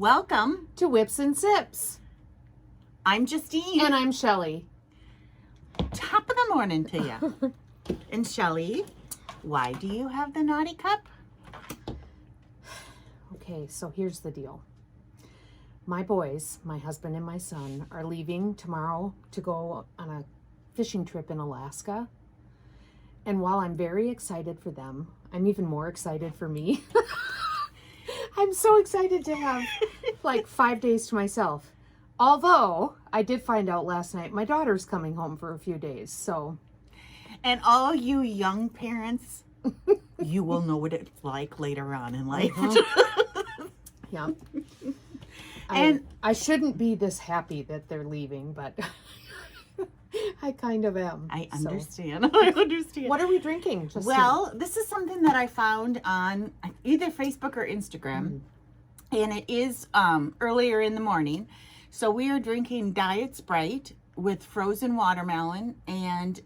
Welcome to Whips and Sips. I'm Justine. And I'm Shelly. Top of the morning to you. And Shelly, why do you have the naughty cup? Okay, so here's the deal. My boys, my husband and my son, are leaving tomorrow to go on a fishing trip in Alaska. And while I'm very excited for them, I'm even more excited for me. I'm so excited to have like 5 days to myself. Although I did find out last night my daughter's coming home for a few days, so. And all you young parents, you will know what it's like later on in life. Yeah. And I shouldn't be this happy that they're leaving, but I kind of am. I so. understand. I understand. What are we drinking? Well, this is something that I found on either Facebook or Instagram. And it is earlier in the morning. So we are drinking Diet Sprite with frozen watermelon and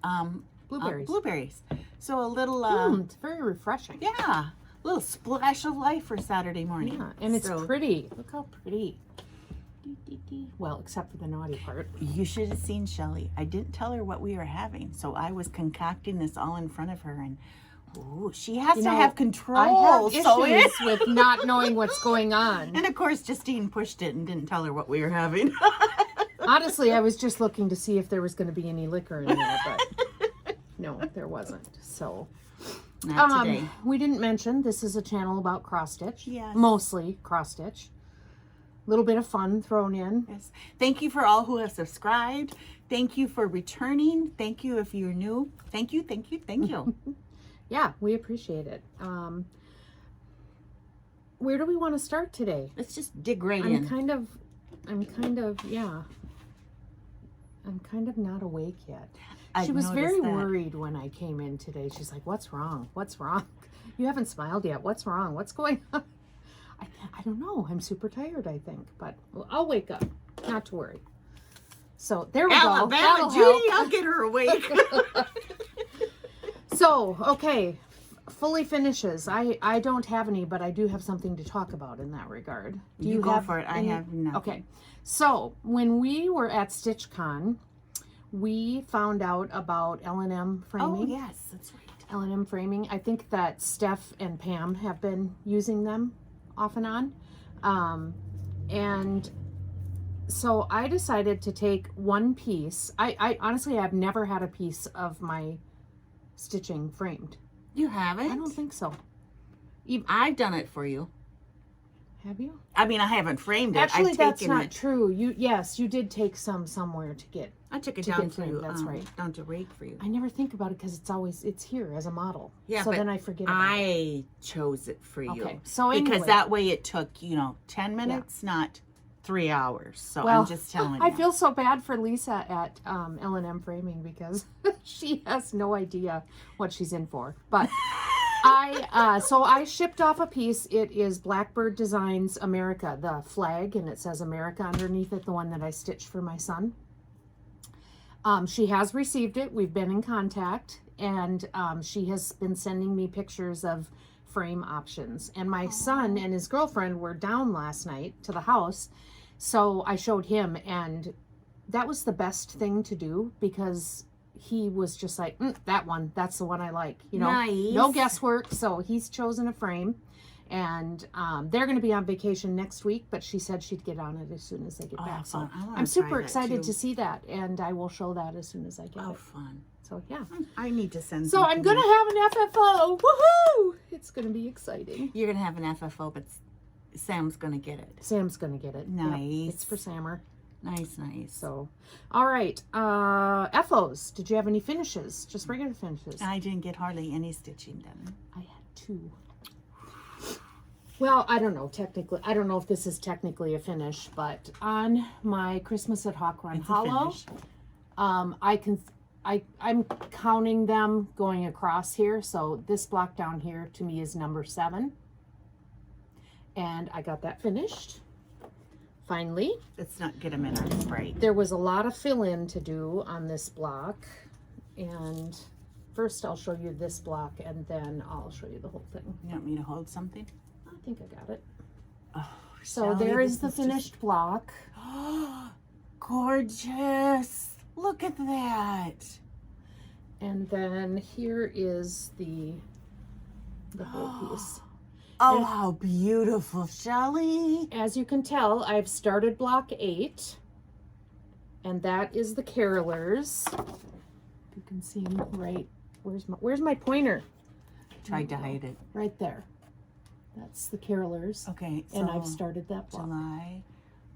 blueberries. So a little... it's very refreshing. Yeah. A little splash of life for Saturday morning. Yeah, and it's pretty. Look how pretty. Well, except for the naughty part. You should have seen Shelly. I didn't tell her what we were having. So I was concocting this all in front of her. And ooh, she has to have control. I have issues with not knowing what's going on. And of course, Justine pushed it and didn't tell her what we were having. Honestly, I was just looking to see if there was going to be any liquor in there, but no, there wasn't. So, not today. We didn't mention this is a channel about cross stitch. Yes. Mostly cross stitch. A little bit of fun thrown in. Yes. Thank you for all who have subscribed. Thank you for returning. Thank you if you're new. Thank you, thank you, thank you. Yeah, we appreciate it. Where do we want to start today? Let's just dig right in. I'm kind of not awake yet. She was very worried when I came in today. She's like, "What's wrong? What's wrong? You haven't smiled yet. What's wrong? What's going on?" I don't know. I'm super tired, I think, but I'll wake up. Not to worry. So there we go. Alabama Judy, I'll get her awake. So, okay, fully finishes. I don't have any, but I do have something to talk about in that regard. Do you go have for it. any? I have nothing. Okay, so when we were at StitchCon, we found out about L&M framing. Oh, yes, that's right. L&M framing. I think that Steph and Pam have been using them off and on. And so I decided to take one piece. I honestly have never had a piece of my stitching framed. You haven't? I don't think so. I've done it for you. Have you? I mean, I haven't framed it. Actually, I've that's taken not it. true. Yes, you did take some somewhere to get. I took it to down get to framed, that's right. down to rake for you. I never think about it because it's here as a model. Yeah, so but then I forget about it. I chose it for you. Okay, so anyway. Because that way it took 10 minutes, not 3 hours. So well, I'm just telling you. I feel so bad for Lisa at L&M Framing because she has no idea what she's in for. But so I shipped off a piece. It is Blackbird Designs America, the flag, and it says America underneath it, the one that I stitched for my son. She has received it. We've been in contact, and she has been sending me pictures of frame options. And my son and his girlfriend were down last night to the house, so I showed him, and that was the best thing to do because he was just like, that one, that's the one I like. Nice. No guesswork. So he's chosen a frame, and they're going to be on vacation next week, but she said she'd get on it as soon as they get back. So I'm super excited to see that, and I will show that as soon as I get it. Oh, fun. So yeah. I need to send So I'm going to have an FFO. Woohoo! It's going to be exciting. You're going to have an FFO, but Sam's going to get it. Sam's going to get it. Nice. Yep, it's for Sammer. Nice, nice. So, all right. FOs. Did you have any finishes? Just regular finishes? I didn't get hardly any stitching done. I had 2. Well, I don't know. Technically, I don't know if this is technically a finish, but on my Christmas at Hawk Run Hollow, I'm counting them going across here. So this block down here to me is number 7, and I got that finished. Finally. Let's not get them in our Sprite. There was a lot of fill-in to do on this block, and first I'll show you this block and then I'll show you the whole thing. You want me to hold something? I think I got it. Oh, So Shelley, there is this the is finished block. gorgeous. Look at that. And then here is the whole piece. Oh, And- how beautiful, Shelley. As you can tell, I've started block 8. And that is the carolers. You can see them right. Where's my pointer? Tried to hide it. Right there. That's the carolers. Okay, so And I've started that block. July,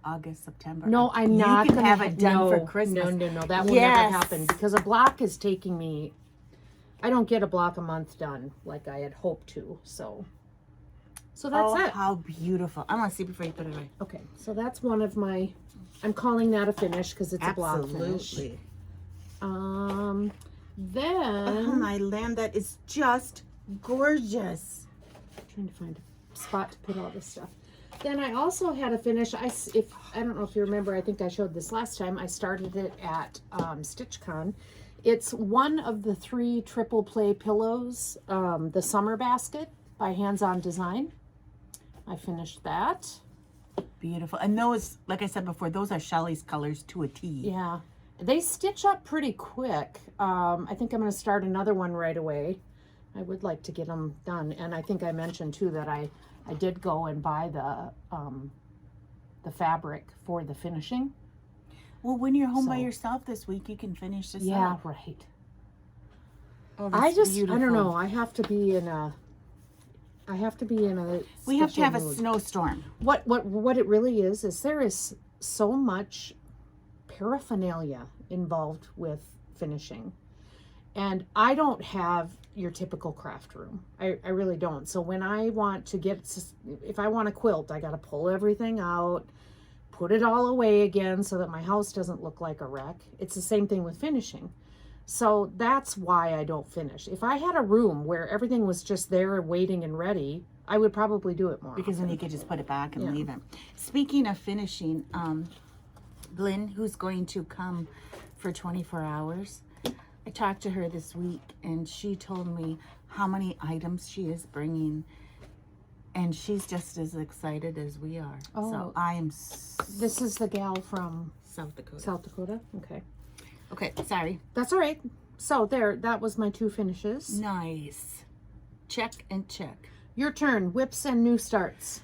August, September. No, I'm not You can gonna have it done for Christmas. No, that will Yes. never happen because a block is taking me. I don't get a block a month done like I had hoped to. So that's it. How beautiful. I want to see before you put it away. Okay, so that's one of my. I'm calling that a finish because it's a block finish. Absolutely. Then Oh my land, that is just gorgeous. trying to find a spot to put all this stuff. Then I also had a finish. I don't know if you remember, I think I showed this last time. I started it at StitchCon. It's one of the 3 triple play pillows, the Summer Basket by Hands On Design. I finished that. Beautiful. And those, like I said before, those are Shelley's colors to a T. Yeah, they stitch up pretty quick. I think I'm going to start another one right away. I would like to get them done. And I think I mentioned too that I did go and buy the fabric for the finishing. Well, when you're home by So- yourself this week, you can finish this Yeah, up. right. Oh, I that's don't beautiful. know. I have to be in a. We have to special have a mood. snowstorm. What it really is there is so much paraphernalia involved with finishing, and I don't have your typical craft room. I really don't. So when I want to if I want to quilt, I got to pull everything out, put it all away again so that my house doesn't look like a wreck. It's the same thing with finishing. So that's why I don't finish. If I had a room where everything was just there waiting and ready, I would probably do it more. Because then often. you could just put it back and Yeah. leave it. Speaking of finishing, Lynn, who's going to come for 24 hours, I talked to her this week and she told me how many items she is bringing. And she's just as excited as we are. Oh. So I am This is the gal from South Dakota. South Dakota. Okay. Okay, sorry. That's all right. So that was my 2 finishes. Nice. Check and check. Your turn. Whips and new starts.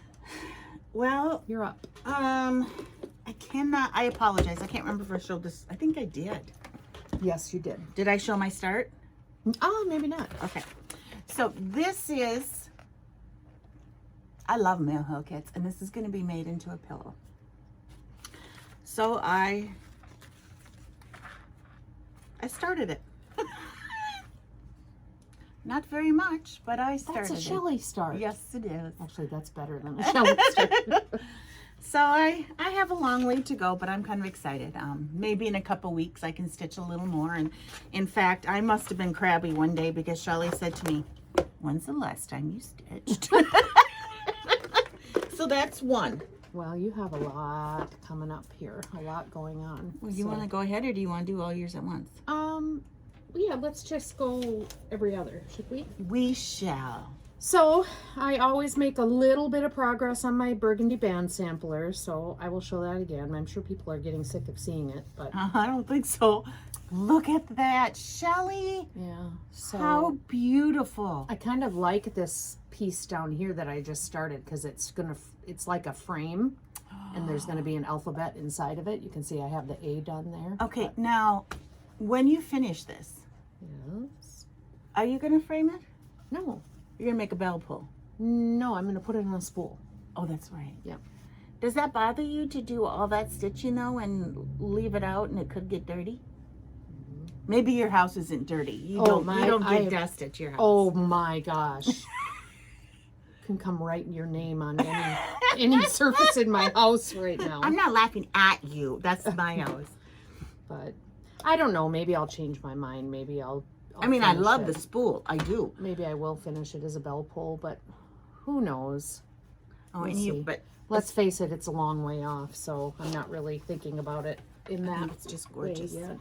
Well, You're up. I apologize. I can't remember if I showed this. I think I did. Yes, you did. Did I show my start? Oh, maybe not. Okay. So this is, I love mail kits, and this is going to be made into a pillow. So I started it. Not very much, but I started That's a it. Shelley start. Yes, it is. Actually, that's better than a Shelley start. So I have a long way to go, but I'm kind of excited. Maybe in a couple weeks I can stitch a little more. And in fact, I must have been crabby one day because Shelley said to me, "When's the last time you stitched?" So that's one. Well, you have a lot coming up here. A lot going on. Well, you want to go ahead or do you want to do all yours at once? Yeah, let's just go every other, should we? We shall. So, I always make a little bit of progress on my burgundy band sampler, so I will show that again. I'm sure people are getting sick of seeing it, but I don't think so. Look at that, Shelley. yeah. So How beautiful. I kind of like this piece down here that I just started because it's like a frame, and there's gonna be an alphabet inside of it. You can see I have the A done there. Okay, now, when you finish this, Yes. are you going to frame it? No. You're going to make a bell pull. No, I'm gonna put it on a spool. Oh, that's right. Yep. Does that bother you to do all that stitching though and leave it out and it could get dirty? Maybe your house isn't dirty. You don't get dust at your house. Oh my gosh. Can come write your name on any surface in my house right now. I'm not laughing at you. That's my house. But I don't know. Maybe I'll change my mind. Maybe I'll I mean, I finish love it. the spool. I do. Maybe I will finish it as a bell pull, but who knows? Oh, We'll and you, see. but Let's face it, it's a long way off, so I'm not really thinking about it in I that think it's just way gorgeous. yet.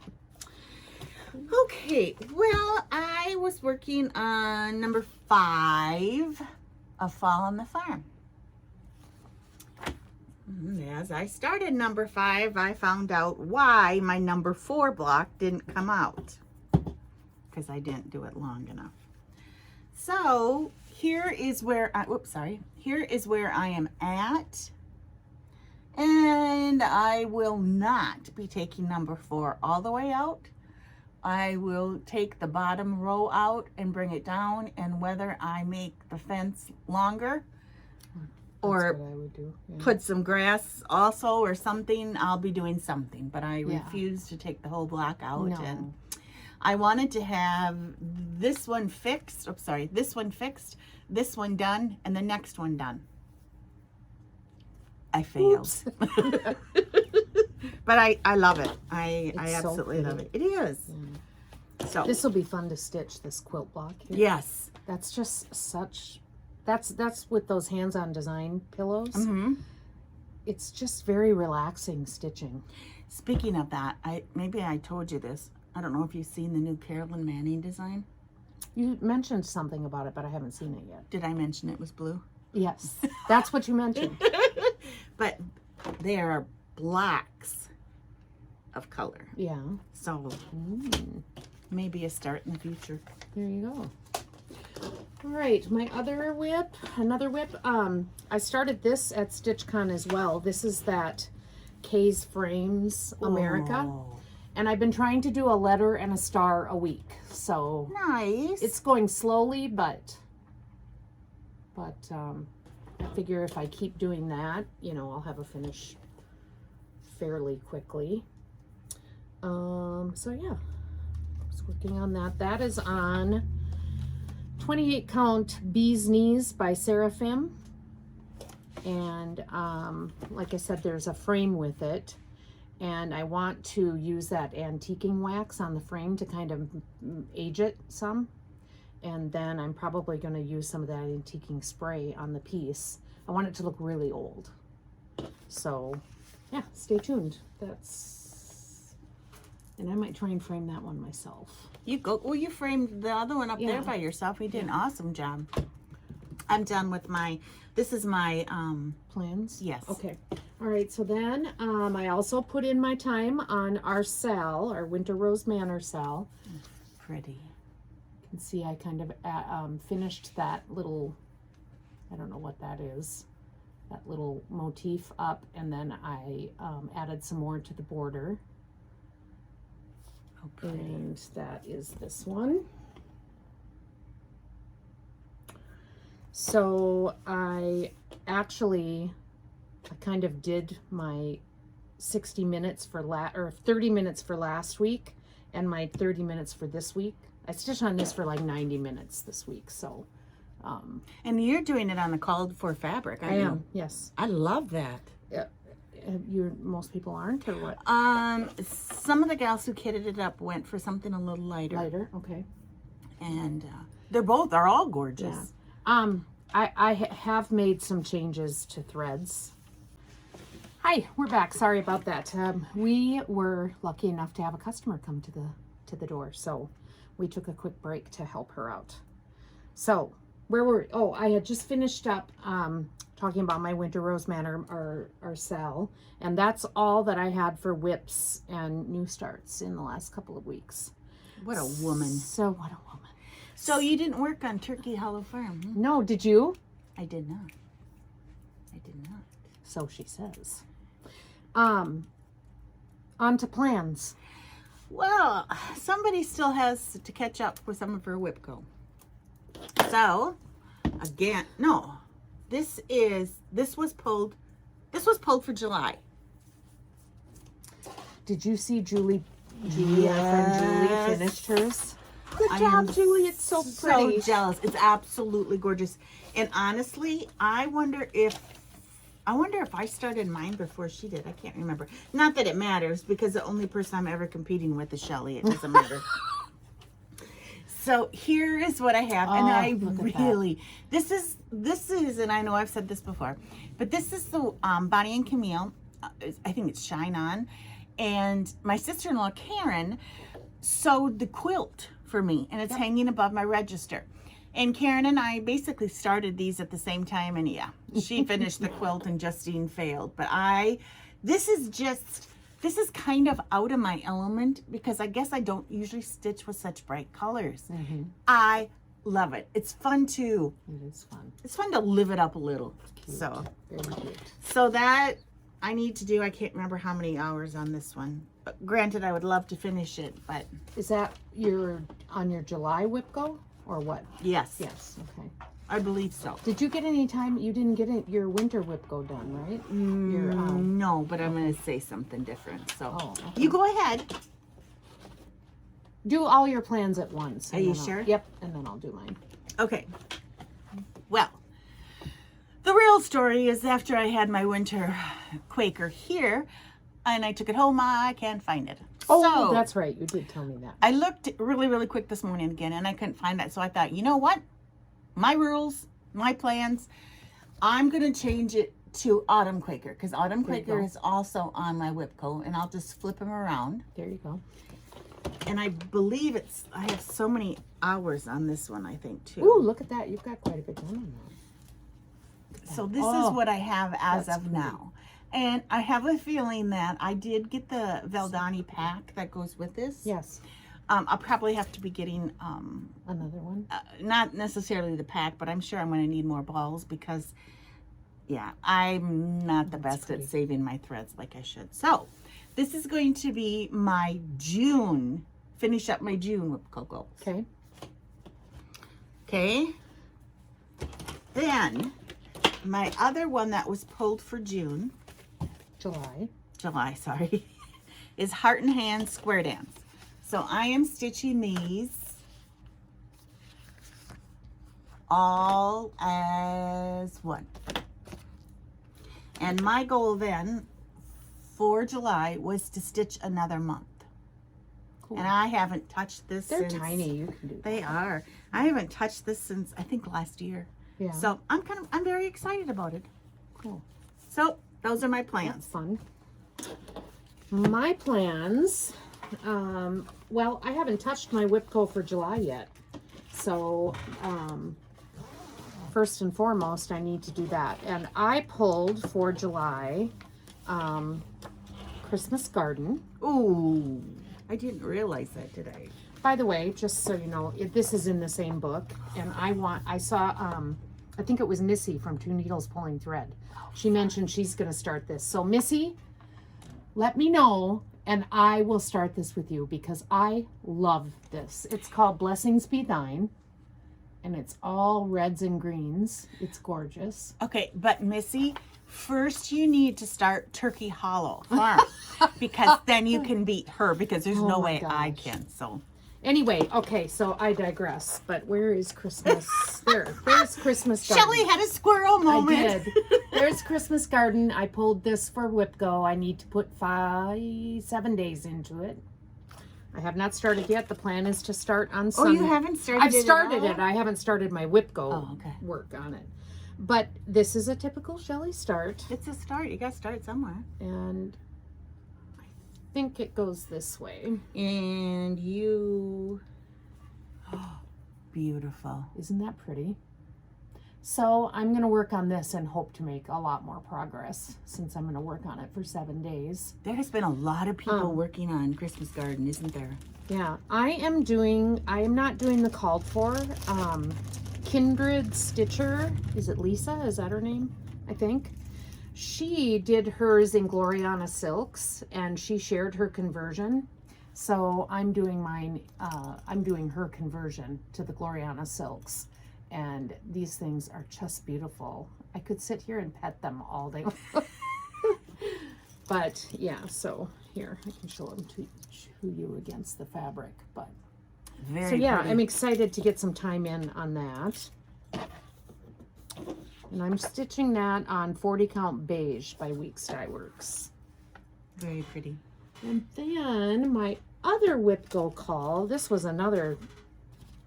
Okay, well, I was working on number 5 of Fall on the Farm. As I started number 5, I found out why my number 4 block didn't come out, because I didn't do it long enough. So here is where here is where I am at, and I will not be taking number 4 all the way out. I will take the bottom row out and bring it down, and whether I make the fence longer or That's what I would do. Yeah. put some grass also or something, I'll be doing something, but I refuse to take the whole block out. No. And I wanted to have this one fixed, this one fixed, this one done, and the next one done. I failed. But I love it. I absolutely love it. It is. Yeah. So This will be fun to stitch, this quilt block here. yes. That's just such, that's with those hands-on design pillows. Mm-hmm. It's just very relaxing stitching. Speaking of that, maybe I told you this. I don't know if you've seen the new Carolyn Manning design. You mentioned something about it, but I haven't seen it yet. Did I mention it was blue? Yes, that's what you mentioned. But there are blocks of color. Yeah. So maybe a start in the future. There you go. All right, my other whip, another whip. I started this at StitchCon as well. This is that Kay's Frames America. Oh, And I've been trying to do a letter and a star a week. So nice. it's going slowly, but I figure if I keep doing that, you know, I'll have a finish fairly quickly. So yeah, I was working on that. That is on 28 count Bee's Knees by Seraphim. And like I said, there's a frame with it. And I want to use that antiquing wax on the frame to kind of age it some. And then I'm probably going to use some of that antiquing spray on the piece. I want it to look really old. So, yeah, stay tuned. And I might try and frame that one myself. You go. Well, you framed the other one up there by yourself. You did an awesome job. I'm done with my. This is my Plans? Yes. Okay. All right. So then I also put in my time on our cell, our Winter Rose Manor cell. Pretty. You can see I kind of finished that little, I don't know what that is, that little motif up, and then I added some more to the border. Oh, pretty. And that is this one. So I kind of did my 60 minutes for 30 minutes for last week and my 30 minutes for this week. I stitched on this for like 90 minutes this week. So, And you're doing it on the called for fabric, aren't I you? am. Yes. I love that. Most people aren't, or what? Some of the gals who kitted it up went for something a little lighter. Lighter. Okay. And they're all gorgeous. Yeah. I have made some changes to threads. Hi, we're back. Sorry about that. We were lucky enough to have a customer come to the door, so we took a quick break to help her out. So where were we? Oh, I had just finished up talking about my Winter Rose Manor, our cell, and that's all that I had for whips and new starts in the last couple of weeks. What a woman. So what a woman. So you didn't work on Turkey Hollow Farm? Hmm? No, did you? I did not. I did not. So she says. On to plans. Well, somebody still has to catch up with some of her WIPCO. So, again, no. This was pulled for July. Did you see Julie, our friend Julie, finished hers? Good job, Julie. It's so pretty. So jealous. It's absolutely gorgeous. And honestly, I wonder if I started mine before she did. I can't remember. Not that it matters, because the only person I'm ever competing with is Shelly. It doesn't matter. So here is what I have, and I really, this is, and I know I've said this before, but this is the Bonnie and Camille. I think it's Shine On, and my sister-in-law Karen sewed the quilt for me, and it's hanging above my register. And Karen and I basically started these at the same time, and yeah, she finished the quilt and Justine failed. But this is kind of out of my element because I guess I don't usually stitch with such bright colors. Mm-hmm. I love it. It's fun too. It is fun. It's fun to live it up a little. Cute. So, Very cute. so that I need to do, I can't remember how many hours on this one. But granted, I would love to finish it, but Is that on your July whip go or what? yes, Yes. Okay. I believe so. Did you get any time? You didn't get your winter whip go done, right? Your No, but I'm going to say something different. So Oh, okay. you go ahead. Do all your plans at once. Are and you then sure? Yep, and then I'll do mine. Okay. Well, the real story is after I had my winter Quaker here and I took it home, I can't find it. Oh, So, that's right. You did tell me that. I looked really, really quick this morning again and I couldn't find that. So I thought, you know what? My rules, my plans, I'm going to change it to Autumn Quaker because Autumn There you Quaker go. is also on my Whipco and I'll just flip them around. There you go. And I believe I have so many hours on this one, I think, too. Ooh, look at that. You've got quite a bit done on that. So this Oh, is what I have as that's of pretty. now. And I have a feeling that I did get the Valdani pack that goes with this. Yes. I'll probably have to be getting, Another one. not necessarily the pack, but I'm sure I'm going to need more balls because, yeah, I'm not the best pretty. at saving my threads like I should. So this is going to be my June, finish up my June with Cocoa. Okay. Okay. Then my other one that was pulled for June, July, sorry, is Heart and Hand Square Dance. So I am stitching these all as one. And my goal then for July was to stitch another month. Cool. And I haven't touched this They're since... tiny. You can do that. They are. I haven't touched this since, I think, last year. Yeah. So I'm very excited about it. Cool. So those are my That's plans. fun. My plans, well, I haven't touched my Whipco for July yet. So, first and foremost, I need to do that. And I pulled for July, Christmas Garden. Ooh, I didn't realize that today. By the way, just so you know, this is in the same book. And I saw, I think it was Missy from Two Needles Pulling Thread. She mentioned she's going to start this. So Missy, let me know and I will start this with you because I love this. It's called Blessings Be Thine and it's all reds and greens. It's gorgeous. Okay, but Missy, first you need to start Turkey Hollow Farm because then you can beat her because there's Oh no my way I gosh. can. So Anyway, okay, so I digress. But where is Christmas? There's Christmas Garden. Shelley had a squirrel moment. I did. There's Christmas Garden. I pulled this for Whipco. I need to put 7 days into it. I have not started yet. The plan is to start on Oh, Sunday. you haven't started I've it at started all? it. I haven't started my Whipco Oh, okay. work on it. But this is a typical Shelley start. It's a start. You got to start somewhere. And I think it goes this way. And you... Oh, beautiful. Isn't that pretty? So I'm going to work on this and hope to make a lot more progress since I'm going to work on it for 7 days. There has been a lot of people working on Christmas Garden, isn't there? Yeah, I am not doing the called for. Kindred Stitcher, is it Lisa? Is that her name? I think. She did hers in Gloriana Silks and she shared her conversion. So I'm doing mine, I'm doing her conversion to the Gloriana Silks. And these things are just beautiful. I could sit here and pet them all day long. But yeah, so here, I can show them to you against the fabric. But Very so yeah, pretty. I'm excited to get some time in on that. And I'm stitching that on 40 Count Beige by Weeks Dye Works. Very pretty. And then my other Whipco call, this was another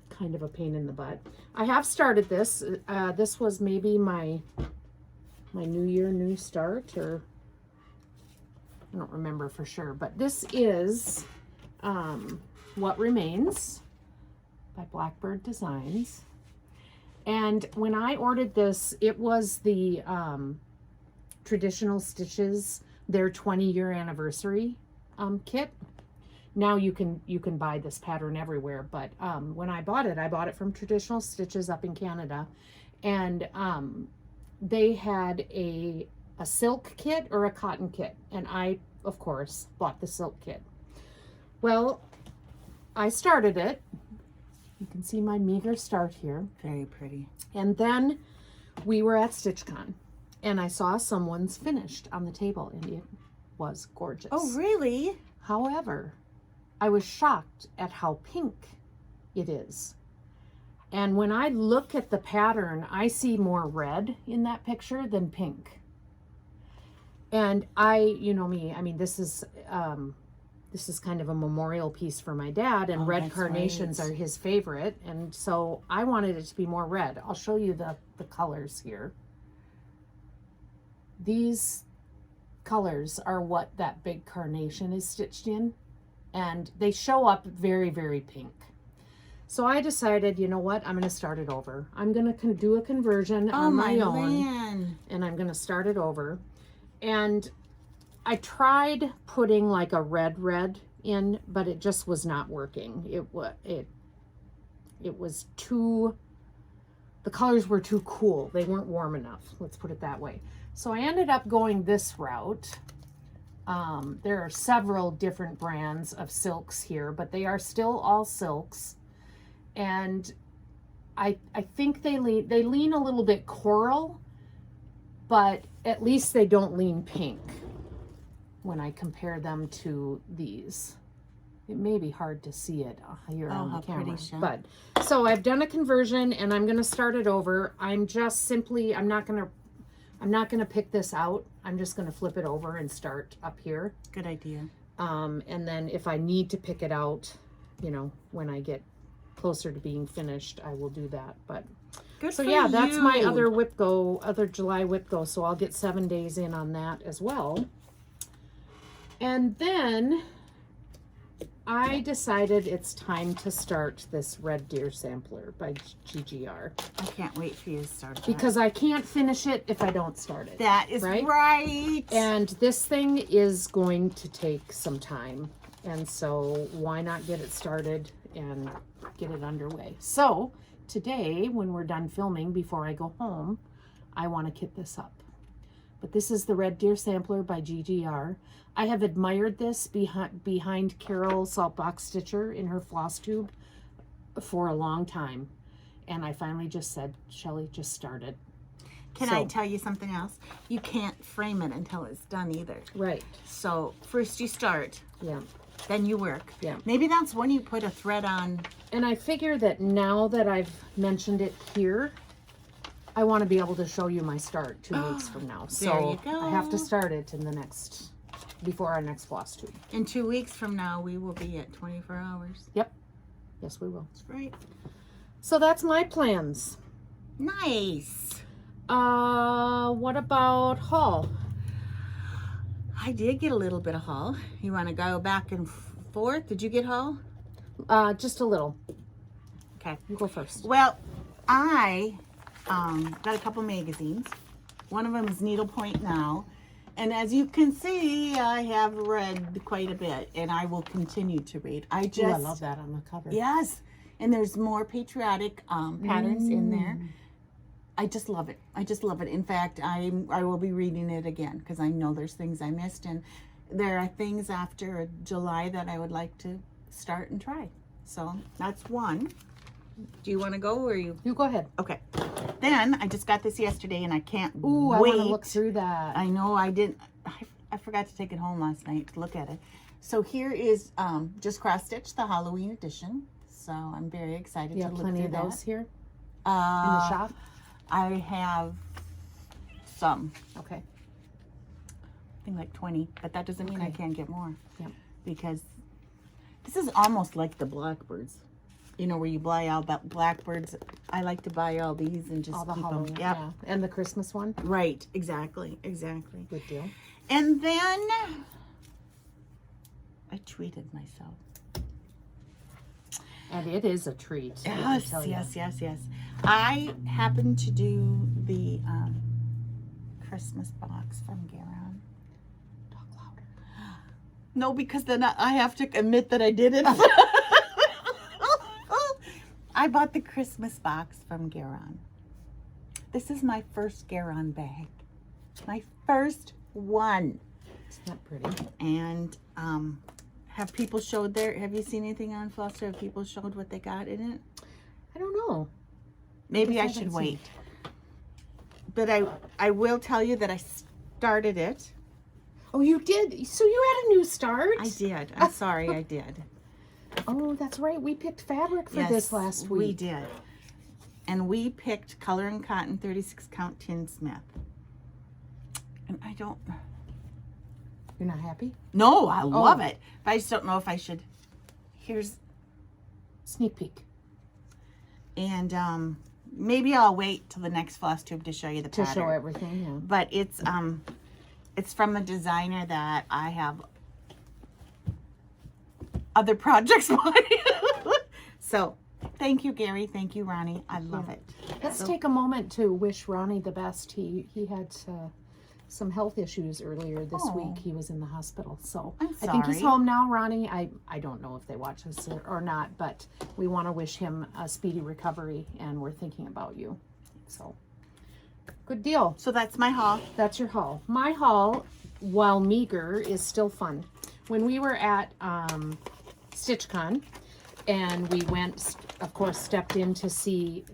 kind of a pain in the butt. I have started this. This was maybe my New Year, New Start, or I don't remember for sure. But this is What Remains by Blackbird Designs. And when I ordered this, it was the Traditional Stitches, their 20-year anniversary kit. Now you can buy this pattern everywhere, but when I bought it from Traditional Stitches up in Canada, and they had a silk kit or a cotton kit, and I, of course, bought the silk kit. Well, I started it. You can see my meager start here. Very pretty. And then we were at StitchCon, and I saw someone's finished on the table, and it was gorgeous. Oh, really? However, I was shocked at how pink it is. And when I look at the pattern, I see more red in that picture than pink. And you know me, I mean, this is kind of a memorial piece for my dad, and red carnations are his favorite. And so I wanted it to be more red. I'll show you the colors here. These colors are what that big carnation is stitched in, and they show up very, very pink. So I decided, you know what, I'm going to start it over. I'm going to do a conversion on my own, and I'm going to start it over. And I tried putting like a red in, but it just was not working. It was too, the colors were too cool. They weren't warm enough. Let's put it that way. So I ended up going this route. There are several different brands of silks here, but they are still all silks. And I think they lean a little bit coral, but at least they don't lean pink when I compare them to these. It may be hard to see it here on the camera, but so I've done a conversion, and I'm going to start it over. I'm not going to pick this out. I'm just going to flip it over and start up here. Good idea. And then if I need to pick it out, you know, when I get closer to being finished, I will do that. But good. So yeah, that's my other July whip go. So I'll get 7 days in on that as well. And then I decided it's time to start this Red Deer Sampler by GGR. I can't wait for you to start that. Because I can't finish it if I don't start it. That is right. And this thing is going to take some time. And so why not get it started and get it underway? So today, when we're done filming, before I go home, I want to kit this up. But this is the Red Deer Sampler by GGR. I have admired this behind Carol Saltbox Stitcher in her Flosstube for a long time. And I finally just said, Shelly, just start it. Can I tell you something else? You can't frame it until it's done either. Right. So first you start. Yeah. Then you work. Yeah. Maybe that's when you put a thread on. And I figure that now that I've mentioned it here, I want to be able to show you my start 2 weeks from now. So you go. I have to start it before our next floss tube. In 2 weeks from now, we will be at 24 hours. Yep. Yes, we will. That's right. So that's my plans. Nice. What about haul? I did get a little bit of haul. You want to go back and forth? Did you get haul? Just a little. Okay. You go first. Well, I got a couple magazines. One of them is Needlepoint Now. And as you can see, I have read quite a bit, and I will continue to read. I love that on the cover. Yes. And there's more patriotic patterns in there. I just love it. I just love it. In fact, I will be reading it again because I know there's things I missed, and there are things after July that I would like to start and try. So that's one. Do you want to go or you? You go ahead. Okay. Then I just got this yesterday, and I can't wait. I want to look through that. I know I didn't. I forgot to take it home last night to look at it. So here is just cross stitch, the Halloween edition. So I'm very excited to look through that. You have plenty of those here in the shop? I have some. Okay. I think like 20, but that doesn't mean I can't get more. Yep. Because this is almost like the blackbirds. You know, where you buy all blackbirds. I like to buy all these and just all the keep Halloween, them. Yep. Yeah. And the Christmas one? Right. Exactly. Exactly. Good deal. And then I tweeted myself. And it is a treat. let me Yes, tell you. yes. I happened to do the Christmas box from Garon. Talk louder. No, because then I have to admit that I did it. I bought the Christmas box from Garon. This is my first Garon bag. My first one. Isn't that pretty? And have people showed have you seen anything on Flosstube? Have people showed what they got in it? I don't know. Maybe I haven't should seen wait. But I will tell you that I started it. Oh, you did? So you had a new start? I did. I'm sorry, I did. Oh, that's right. We picked fabric for Yes, this last week. we did. And we picked Color and Cotton 36 count Tin Smith. And I don't... You're not happy? No, I love it. But I just don't know if I should... Here's... Sneak peek. And maybe I'll wait till the next Flosstube to show you the To pattern. show everything, yeah. But it's from a designer that I have other projects by. So, thank you, Gary. Thank you, Ronnie. I love it. Let's take a moment to wish Ronnie the best. He had some health issues earlier this week. He was in the hospital. So I'm I think he's sorry. home now, Ronnie. I don't know if they watch us or not, but we want to wish him a speedy recovery, and we're thinking about you. So, good deal. So that's my haul. That's your haul. My haul, while meager, is still fun. When we were at StitchCon, and we went, of course, stepped in to see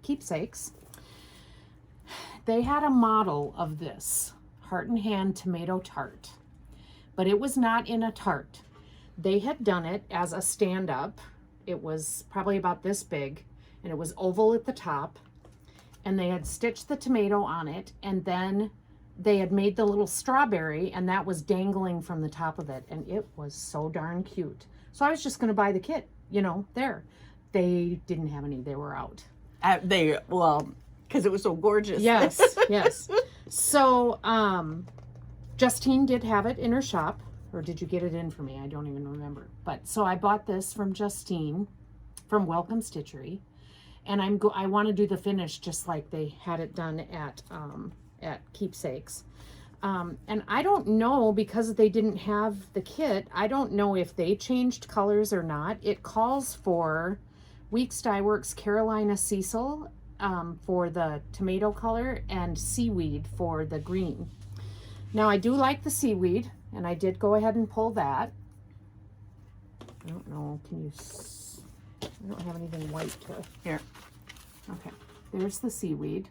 Keepsakes, they had a model of this Heart and Hand tomato tart, but it was not in a tart. They had done it as a stand-up. It was probably about this big, and it was oval at the top, and they had stitched the tomato on it, and then they had made the little strawberry, and that was dangling from the top of it, and it was so darn cute. So I was just going to buy the kit, there. They didn't have any. They were out. Because it was so gorgeous. Yes, yes. So, Justine did have it in her shop, or did you get it in for me? I don't even remember. But so I bought this from Justine from Welcome Stitchery, and I want to do the finish just like they had it done at Keepsakes. And I don't know, because they didn't have the kit, I don't know if they changed colors or not. It calls for Weeks Dye Works Carolina Cecil for the tomato color and seaweed for the green. Now I do like the seaweed, and I did go ahead and pull that. I don't know, I don't have anything white to... Here. Okay, there's the seaweed.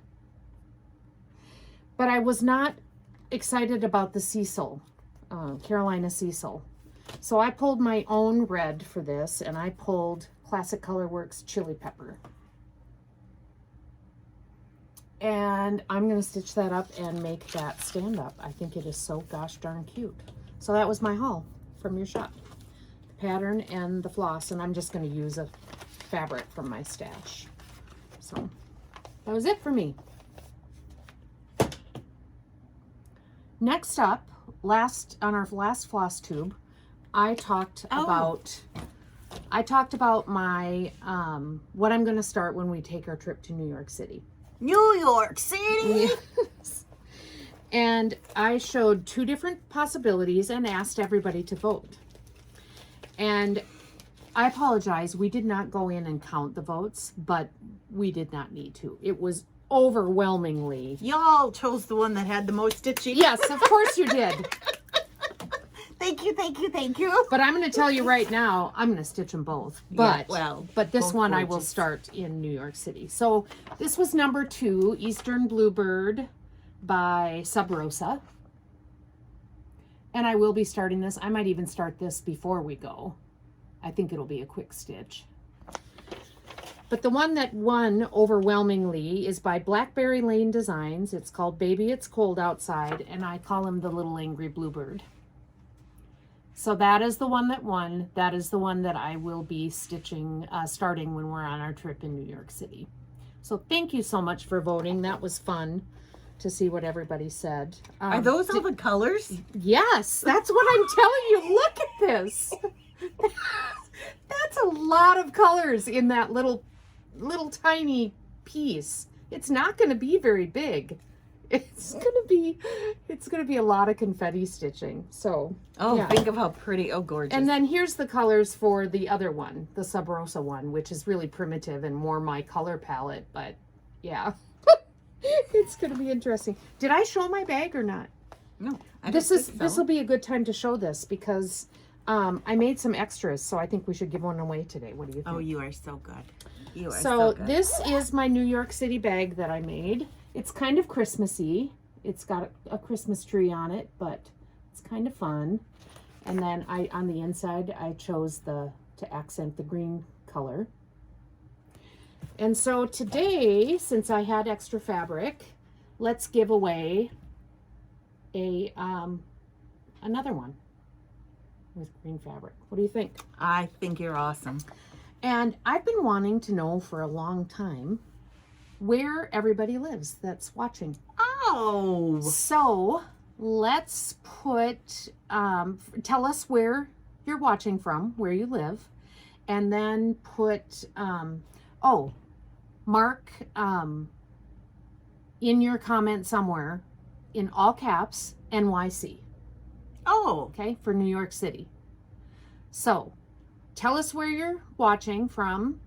But I was not excited about the Cecil, Carolina Cecil. So I pulled my own red for this, and I pulled Classic Color Works Chili Pepper. And I'm going to stitch that up and make that stand up. I think it is so gosh darn cute. So that was my haul from your shop. The pattern and the floss, and I'm just going to use a fabric from my stash. So that was it for me. Next up, on our last Flosstube, I talked about my what I'm going to start when we take our trip to New York City. New York City. Yes. And I showed 2 different possibilities and asked everybody to vote. And I apologize, we did not go in and count the votes, but we did not need to. It was overwhelmingly. Y'all chose the one that had the most stitching. Yes, of course you did. Thank you. But I'm going to tell you right now, I'm going to stitch them both. But but this both one I will gorgeous. start in New York City. So this was number 2, Eastern Bluebird by Sub Rosa. And I will be starting this. I might even start this before we go. I think it'll be a quick stitch. But the one that won overwhelmingly is by Blackberry Lane Designs. It's called Baby It's Cold Outside, and I call him the Little Angry Bluebird. So that is the one that won. That is the one that I will be stitching, starting when we're on our trip in New York City. So thank you so much for voting. That was fun to see what everybody said. Are those all the colors? Yes, that's what I'm telling you. Look at this. That's a lot of colors in that little tiny piece. It's not going to be very big. It's going to be a lot of confetti stitching. So, Oh, yeah. think of how pretty. Oh, gorgeous. And then here's the colors for the other one, the Sub Rosa one, which is really primitive and more my color palette, but yeah. It's going to be interesting. Did I show my bag or not? No, This will be a good time to show this because I made some extras, so I think we should give one away today. What do you think? Oh, you are so good. You are So good. this is my New York City bag that I made. It's kind of Christmassy. It's got a Christmas tree on it, but it's kind of fun. And then on the inside, I chose to accent the green color. And so today, since I had extra fabric, let's give away another one with green fabric. What do you think? I think you're awesome. And I've been wanting to know for a long time where everybody lives that's watching. Oh. So let's put, tell us where you're watching from, where you live, and then put, mark in your comment somewhere in all caps NYC. Oh. Okay, for New York City. So tell us where you're watching from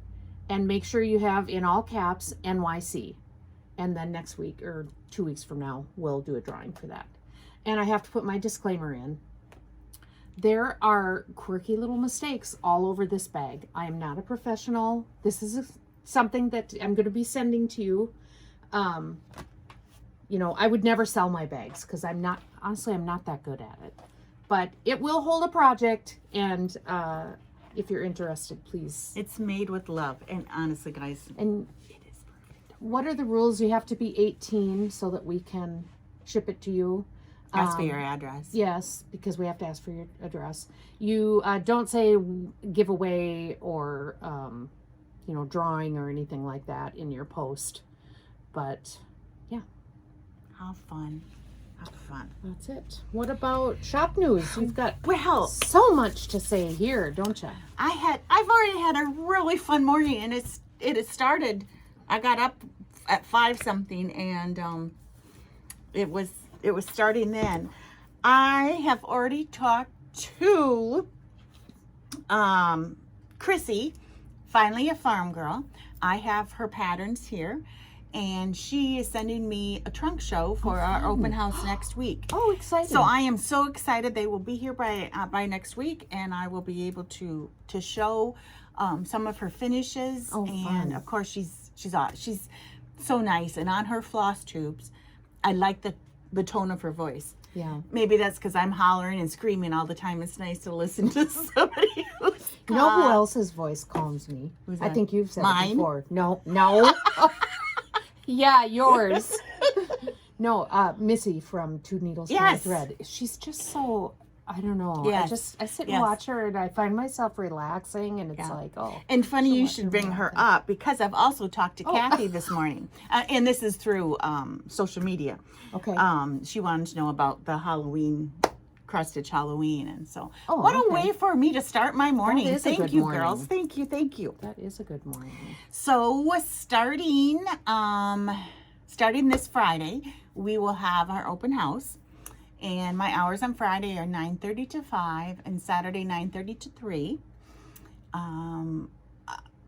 and make sure you have in all caps NYC. And then next week or 2 weeks from now, we'll do a drawing for that. And I have to put my disclaimer in. There are quirky little mistakes all over this bag. I am not a professional. This is something that I'm going to be sending to you. You know, I would never sell my bags because I'm not that good at it. But it will hold a project, and if you're interested, please. It's made with love, and honestly, guys, And it is perfect. what are the rules? You have to be 18 so that we can ship it to you. Ask for your address. Yes, because we have to ask for your address. You don't say giveaway or, drawing or anything like that in your post. But, yeah. How fun. How fun. That's it. What about shop news? You've got Well, so much to say here, don't you? I've already had a really fun morning, and it has started. I got up at 5 something, and it was starting then. I have already talked to Chrissy, finally a farm girl. I have her patterns here, and she is sending me a trunk show for our open house next week. Oh, exciting. So I am so excited. They will be here by next week, and I will be able to show some of her finishes. Oh, and fun. of course, she's so nice. And on her floss tubes, I like the tone of her voice. Yeah. Maybe that's because I'm hollering and screaming all the time. It's nice to listen to somebody who's You know who else's voice calms me? Who's I that? think you've said Mine? it before. No. Yeah, yours. No, Missy from Two Needles for a Yes. Thread. She's just so, I don't know. Yes. I sit and Yes. watch her and I find myself relaxing and it's Yeah. like, oh. And funny she'll you let should you bring know her that. up, because I've also talked to Kathy this morning. And this is through social media. Okay. She wanted to know about the Halloween, cross stitch Halloween. And so Oh, what a okay. way for me to start my morning. is a Thank good you, morning. girls. Thank you. That is a good morning. So starting this Friday, we will have our open house. And my hours on Friday are 9:30 to 5 and Saturday 9:30 to 3.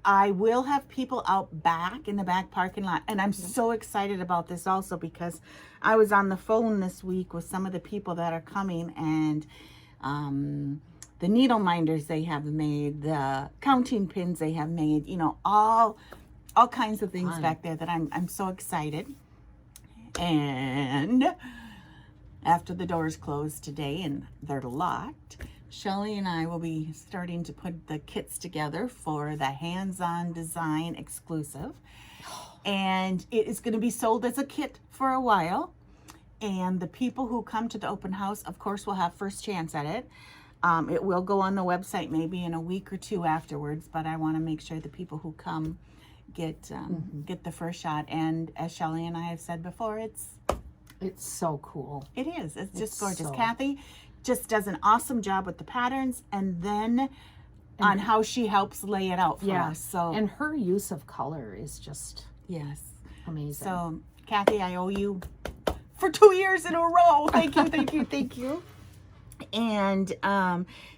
I will have people out back in the back parking lot. And I'm so excited about this also because I was on the phone this week with some of the people that are coming, and the needle minders they have made, the counting pins they have made, all kinds of things Fun. back there that I'm so excited. And after the doors close today and they're locked, Shelly and I will be starting to put the kits together for the hands-on design exclusive. And it is going to be sold as a kit for a while. And the people who come to the open house, of course, will have first chance at it. It will go on the website maybe in a week or 2 afterwards, but I want to make sure the people who come get the first shot. And as Shelly and I have said before, it's so cool. It is. It's just It's gorgeous. so- Kathy just does an awesome job with the patterns, and then on how she helps lay it out for us. So and her use of color is just yes, amazing. So Kathy, I owe you for 2 years in a row. Thank you, thank you, thank you. And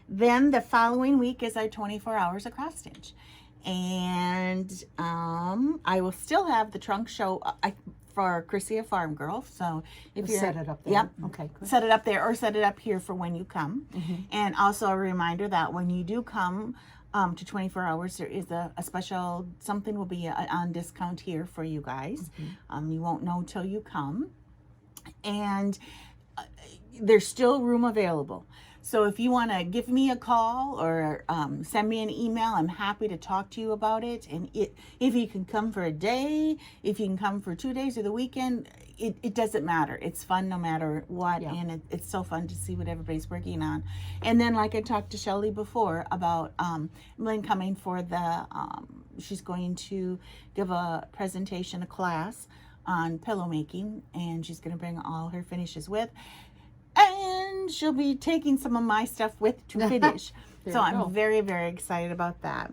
then the following week is our 24 hours of cross stitch. And I will still have the trunk show for Chrissy Farm Girl. So if you set it up there. Yep. Okay, good. Set it up there or set it up here for when you come. And also a reminder that when you do come to 24 hours, there is a special, something will be on discount here for you guys. You won't know till you come. And there's still room available. So if you want to give me a call or send me an email, I'm happy to talk to you about it. And if you can come for a day, if you can come for 2 days or the weekend, it doesn't matter. It's fun no matter what. Yeah. And it's so fun to see what everybody's working on. And then like I talked to Shelly before about Lynn coming for the, she's going to give a presentation, a class on pillow making. And she's going to bring all her finishes with. And she'll be taking some of my stuff with to finish. So I'm very, very excited about that.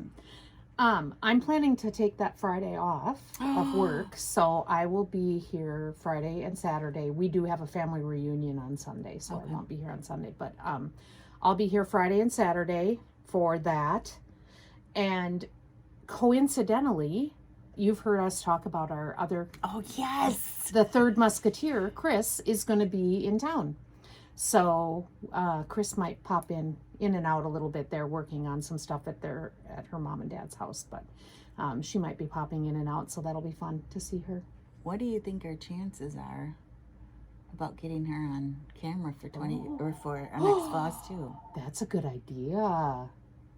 I'm planning to take that Friday off of work, so I will be here Friday and Saturday. We do have a family reunion on Sunday, so I won't be here on Sunday, but I'll be here Friday and Saturday for that. And coincidentally, you've heard us talk about our other... Oh, yes! The third Musketeer, Chris, is going to be in town. So Chris might pop in and out a little bit. They're working on some stuff at her mom and dad's house, but she might be popping in and out, so that'll be fun to see her. What do you think our chances are about getting her on camera for or for our next Floss too? That's a good idea.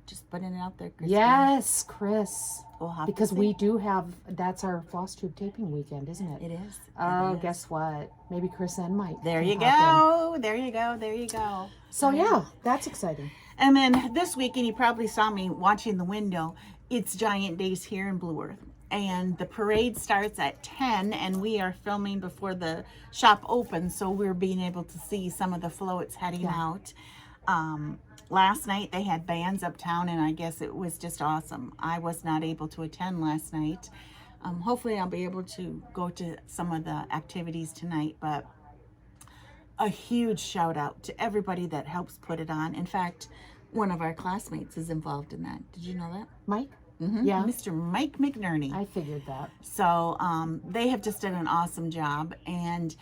Just putting it out there, Chris. Yes, Chris. We'll because we do have, that's our Flosstube taping weekend, isn't it? It is. Oh, guess what? Maybe Chris and Mike. There you go. There you go. There you go. So yeah, that's exciting. And then this weekend, you probably saw me watching the window. It's Giant Days here in Blue Earth. And the parade starts at 10, and we are filming before the shop opens, so we're being able to see some of the floats heading out. Last night they had bands uptown, and I guess it was just awesome. I was not able to attend last night. Hopefully I'll be able to go to some of the activities tonight, but a huge shout out to everybody that helps put it on. In fact, one of our classmates is involved in that. Did you know that? Mike? Yeah. Mr. Mike McNerney. I figured that. So they have just done an awesome job. And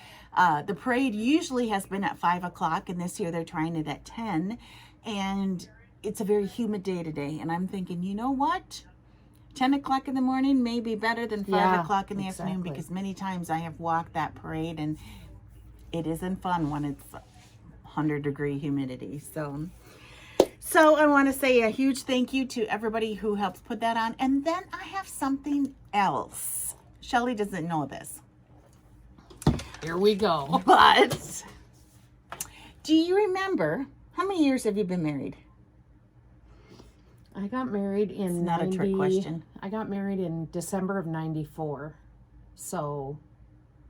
the parade usually has been at 5 o'clock, and this year they're trying it at 10. And it's a very humid day today. And I'm thinking, you know what? 10 o'clock in the morning may be better than 5 o'clock in the afternoon, because many times I have walked that parade and it isn't fun when it's 100-degree humidity. So I want to say a huge thank you to everybody who helps put that on. And then I have something else. Shelly doesn't know this. Here we go. But do you remember, how many years have you been married? I got married in It's not a trick question. I got married in December of 94. So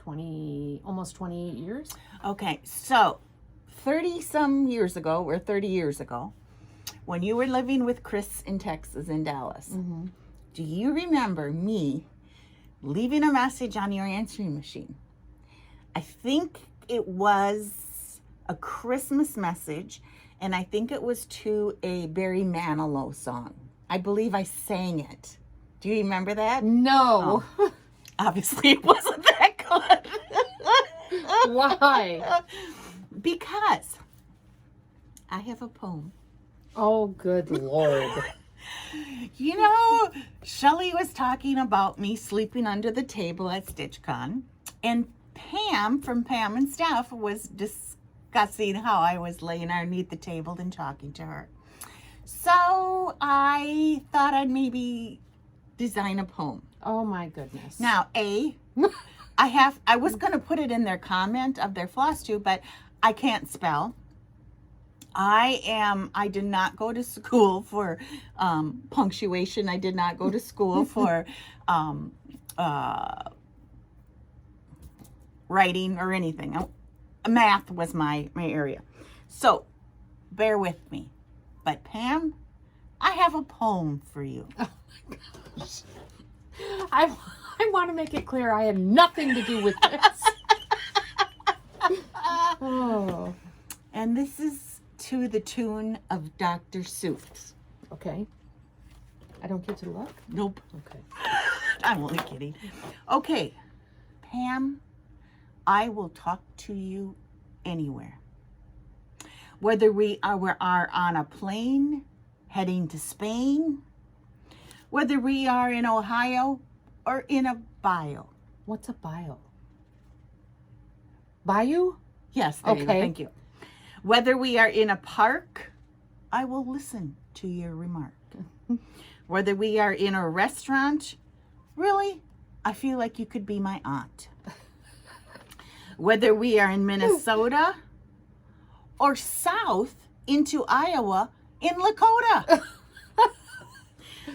almost 28 years. Okay, so 30-some years ago, or 30 years ago, when you were living with Chris in Texas, in Dallas, do you remember me leaving a message on your answering machine? I think it was a Christmas message, and I think it was to a Barry Manilow song. I believe I sang it. Do you remember that? No. Oh. Obviously, it wasn't that good. Why? Because I have a poem. Oh, good Lord. You know, Shelly was talking about me sleeping under the table at StitchCon, and Pam from Pam and Steph was discussing how I was laying underneath the table and talking to her. So I thought I'd maybe design a poem. Oh my goodness. Now, I was going to put it in their comment of their Flosstube, but I can't spell. I did not go to school for punctuation. I did not go to school for writing or anything. Math was my area. So bear with me. But Pam I have a poem for you. I want to make it clear I had nothing to do with this. Oh. And this is to the tune of Dr. Seuss. Okay. I don't get to look? Nope. Okay. I'm only kidding. Okay, Pam, I will talk to you anywhere. Whether we are on a plane heading to Spain, whether we are in Ohio or in a bio. What's a bio? Bayou? Yes, there you go. Okay. Thank you. Whether we are in a park, I will listen to your remark. Whether we are in a restaurant, really, I feel like you could be my aunt. Whether we are in Minnesota or south into Iowa in Lakota.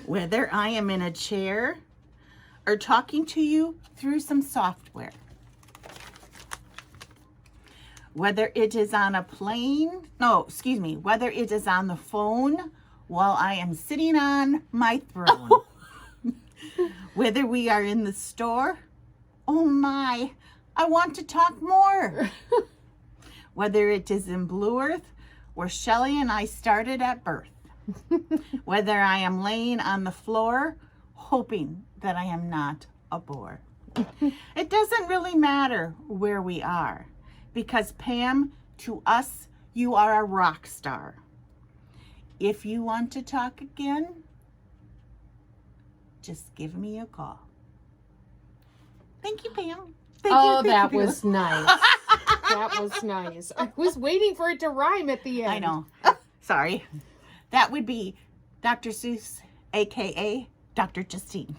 Whether I am in a chair or talking to you through some software. Whether it is on a plane, whether it is on the phone while I am sitting on my throne. Whether we are in the store, oh my, I want to talk more. Whether it is in Blue Earth, where Shelley and I started at birth. Whether I am laying on the floor, hoping that I am not a bore. It doesn't really matter where we are, because Pam, to us, you are a rock star. If you want to talk again, just give me a call. Thank you, Pam. Thank That you. was nice. That was nice. I was waiting for it to rhyme at the end. I know. Sorry. That would be Dr. Seuss, a.k.a. Dr. Justine.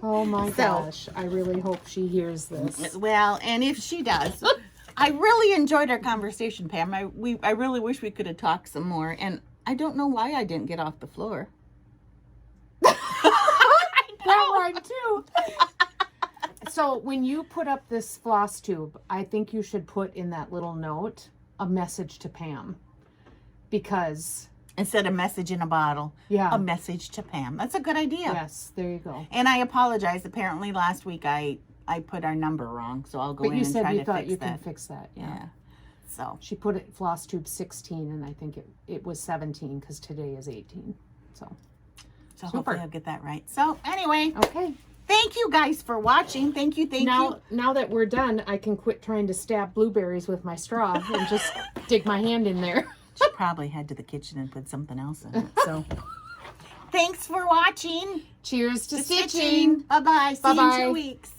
Oh my gosh. I really hope she hears this. Well, and if she does, I really enjoyed our conversation, Pam. I really wish we could have talked some more, and I don't know why I didn't get off the floor. That rhymed too. So when you put up this floss tube, I think you should put in that little note a message to Pam. Because instead of message in a bottle, a message to Pam. That's a good idea. Yes, there you go. And I apologize. Apparently last week I put our number wrong, so I'll go in and try to fix that. But you said you thought you can fix that. Yeah. So she put it floss tube 16, and I think it was 17 because today is 18. So hopefully I'll get that right. So anyway, okay. Thank you guys for watching. Thank you. Now that we're done, I can quit trying to stab blueberries with my straw and just dig my hand in there. She probably head to the kitchen and put something else in it. So thanks for watching. Cheers to stitching. Bye-bye. See you in 2 weeks.